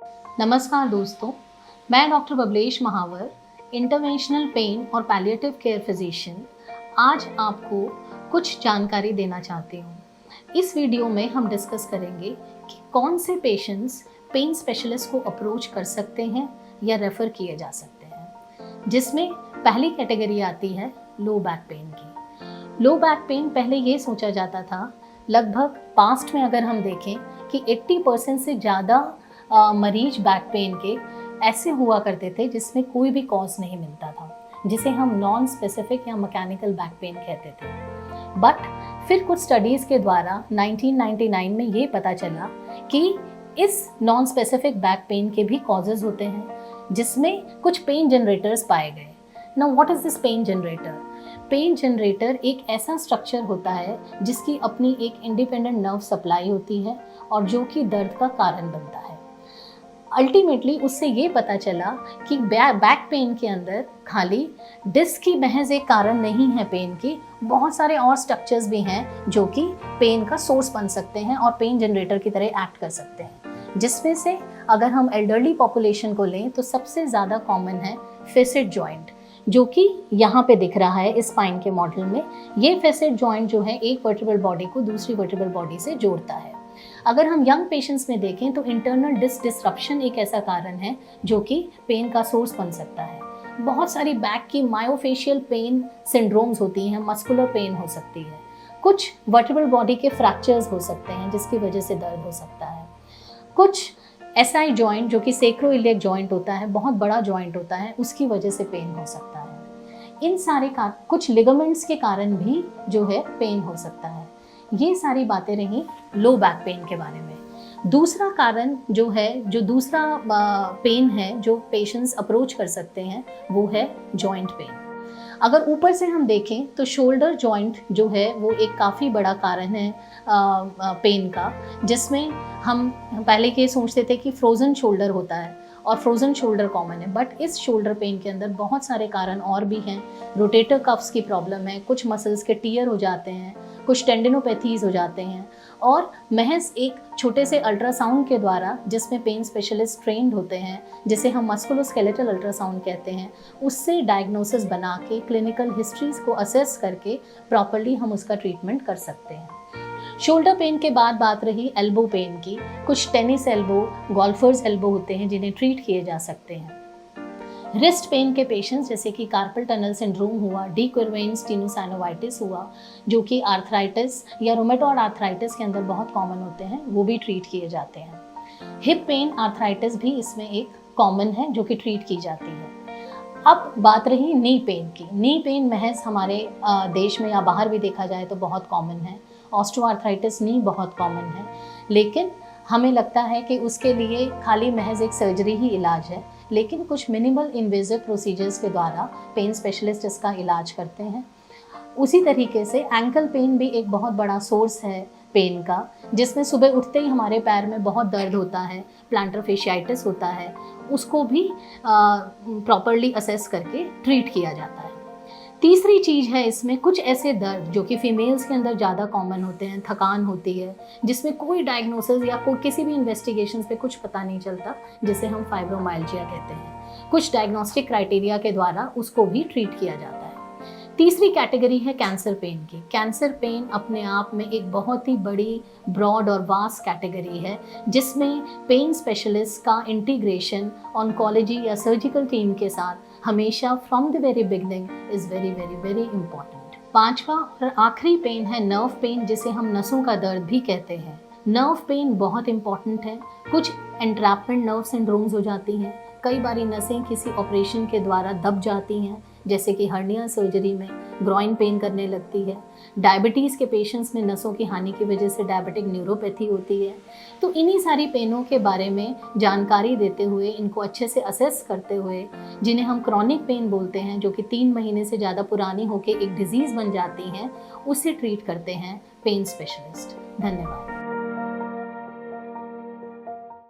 नमस्कार दोस्तों, मैं डॉक्टर बबलेश महावर, इंटरवेंशनल पेन और पैलिएटिव केयर फिजिशियन, आज आपको कुछ जानकारी देना चाहती हूँ। इस वीडियो में हम डिस्कस करेंगे कि कौन से पेशेंट्स पेन स्पेशलिस्ट को अप्रोच कर सकते हैं या रेफ़र किए जा सकते हैं, जिसमें पहली कैटेगरी आती है लो बैक पेन की। लो बैक पेन पहले ये सोचा जाता था, लगभग पास्ट में अगर हम देखें कि 80% से ज़्यादा मरीज बैक पेन के ऐसे हुआ करते थे जिसमें कोई भी कॉज नहीं मिलता था, जिसे हम नॉन स्पेसिफिक या मैकेनिकल बैक पेन कहते थे। बट फिर कुछ स्टडीज़ के द्वारा 1999 में ये पता चला कि इस नॉन स्पेसिफिक बैक पेन के भी कॉजेज़ होते हैं, जिसमें कुछ पेन जनरेटर्स पाए गए। Now what is this pain generator? Pain generator एक ऐसा स्ट्रक्चर होता है जिसकी अपनी एक इंडिपेंडेंट नर्व सप्लाई होती है और जो कि दर्द का कारण बनता है। अल्टीमेटली उससे ये पता चला कि बैक पेन के अंदर खाली डिस्क की महज एक कारण नहीं है पेन की, बहुत सारे और स्ट्रक्चर्स भी हैं जो कि पेन का सोर्स बन सकते हैं और पेन जनरेटर की तरह एक्ट कर सकते हैं। जिसमें से अगर हम एल्डरली पॉपुलेशन को लें तो सबसे ज़्यादा कॉमन है फेसिड जॉइंट, जो कि यहाँ पे दिख रहा है इस स्पाइन के मॉडल में। ये फेसिड जॉइंट जो है एक वर्टिब्रल बॉडी को दूसरी वर्टिब्रल बॉडी से जोड़ता है। अगर हम यंग पेशेंट्स में देखें तो इंटरनल डिस्क डिस्ट्रप्शन एक ऐसा कारण है जो कि पेन का सोर्स बन सकता है। बहुत सारी बैक की मायोफेशियल पेन सिंड्रोम्स होती हैं, मस्कुलर पेन हो सकती है, कुछ वर्टिब्रल बॉडी के फ्रैक्चर्स हो सकते हैं जिसकी वजह से दर्द हो सकता है, कुछ एसआई जॉइंट जो कि सेक्रोइलियक जॉइंट होता है, बहुत बड़ा जॉइंट होता है, उसकी वजह से पेन हो सकता है। इन सारे कुछ लिगामेंट्स के कारण भी जो है पेन हो सकता है। ये सारी बातें रही लो बैक पेन के बारे में। दूसरा कारण जो है, जो दूसरा पेन है जो पेशेंट्स अप्रोच कर सकते हैं, वो है जॉइंट पेन। अगर ऊपर से हम देखें तो शोल्डर जॉइंट जो है वो एक काफ़ी बड़ा कारण है पेन का, जिसमें हम पहले ये सोचते थे कि फ्रोज़न शोल्डर होता है और फ्रोज़न शोल्डर कॉमन है, बट इस शोल्डर पेन के अंदर बहुत सारे कारण और भी हैं। रोटेटर कफ्स की प्रॉब्लम है, कुछ मसल्स के टियर हो जाते हैं, कुछ टेंडिनोपैथीज हो जाते हैं, और महज एक छोटे से अल्ट्रासाउंड के द्वारा, जिसमें पेन स्पेशलिस्ट ट्रेंड होते हैं, जिसे हम मस्कुलोस्केलेटल अल्ट्रासाउंड कहते हैं, उससे डायग्नोसिस बना के क्लिनिकल हिस्ट्रीज को असेस करके प्रॉपर्ली हम उसका ट्रीटमेंट कर सकते हैं। शोल्डर पेन के बाद बात रही एल्बो पेन की। कुछ टेनिस एल्बो, गोल्फर्स एल्बो होते हैं जिन्हें ट्रीट किए जा सकते हैं। रिस्ट पेन के पेशेंट्स जैसे कि कार्पल टनल सिंड्रोम हुआ, डी क्विरवेन स्टेनोसाइनोवाइटिस हुआ, जो कि आर्थराइटिस या रोमेटॉइड आर्थराइटिस के अंदर बहुत कॉमन होते हैं, वो भी ट्रीट किए जाते हैं। हिप पेन आर्थराइटिस भी इसमें एक कॉमन है जो कि ट्रीट की जाती है। अब बात रही नी पेन की। नी पेन महज हमारे देश में या बाहर भी देखा जाए तो बहुत कॉमन है। ऑस्टियोआर्थराइटिस नी बहुत कॉमन है, लेकिन हमें लगता है कि उसके लिए खाली महज एक सर्जरी ही इलाज है, लेकिन कुछ मिनिमल इन्वेजिव प्रोसीजर्स के द्वारा पेन स्पेशलिस्ट इसका इलाज करते हैं। उसी तरीके से एंकल पेन भी एक बहुत बड़ा सोर्स है पेन का, जिसमें सुबह उठते ही हमारे पैर में बहुत दर्द होता है, प्लांटर फेशियाइटिस होता है, उसको भी प्रॉपर्ली असेस करके ट्रीट किया जाता है। तीसरी चीज़ है इसमें कुछ ऐसे दर्द जो कि फीमेल्स के अंदर ज़्यादा कॉमन होते हैं, थकान होती है, जिसमें कोई डायग्नोसिस या कोई किसी भी इन्वेस्टिगेशन पे कुछ पता नहीं चलता, जिसे हम फाइब्रोमाइल्जिया कहते हैं। कुछ डायग्नोस्टिक क्राइटेरिया के द्वारा उसको भी ट्रीट किया जाता है। तीसरी कैटेगरी है कैंसर पेन की। कैंसर पेन अपने आप में एक बहुत ही बड़ी, ब्रॉड और वास्ट कैटेगरी है, जिसमें पेन स्पेशलिस्ट का इंटीग्रेशन ऑन्कोलॉजी या सर्जिकल टीम के साथ हमेशा from the very beginning is very very very important. पांचवा और आखिरी पेन है नर्व पेन, जिसे हम नसों का दर्द भी कहते हैं। नर्व पेन बहुत इंपॉर्टेंट है। कुछ एंट्रैपमेंट नर्व सिंड्रोम्स हो जाती हैं, कई बारी नसें किसी ऑपरेशन के द्वारा दब जाती हैं, जैसे कि हर्निया सर्जरी में ग्रॉइन पेन करने लगती है। डायबिटीज़ के पेशेंट्स में नसों की हानि की वजह से डायबिटिक न्यूरोपैथी होती है। तो इन्हीं सारी पेनों के बारे में जानकारी देते हुए, इनको अच्छे से असेस करते हुए, जिन्हें हम क्रॉनिक पेन बोलते हैं, जो कि 3 महीने से ज़्यादा पुरानी होकर एक डिजीज़ बन जाती हैं, उसे ट्रीट करते हैं पेन स्पेशलिस्ट। धन्यवाद।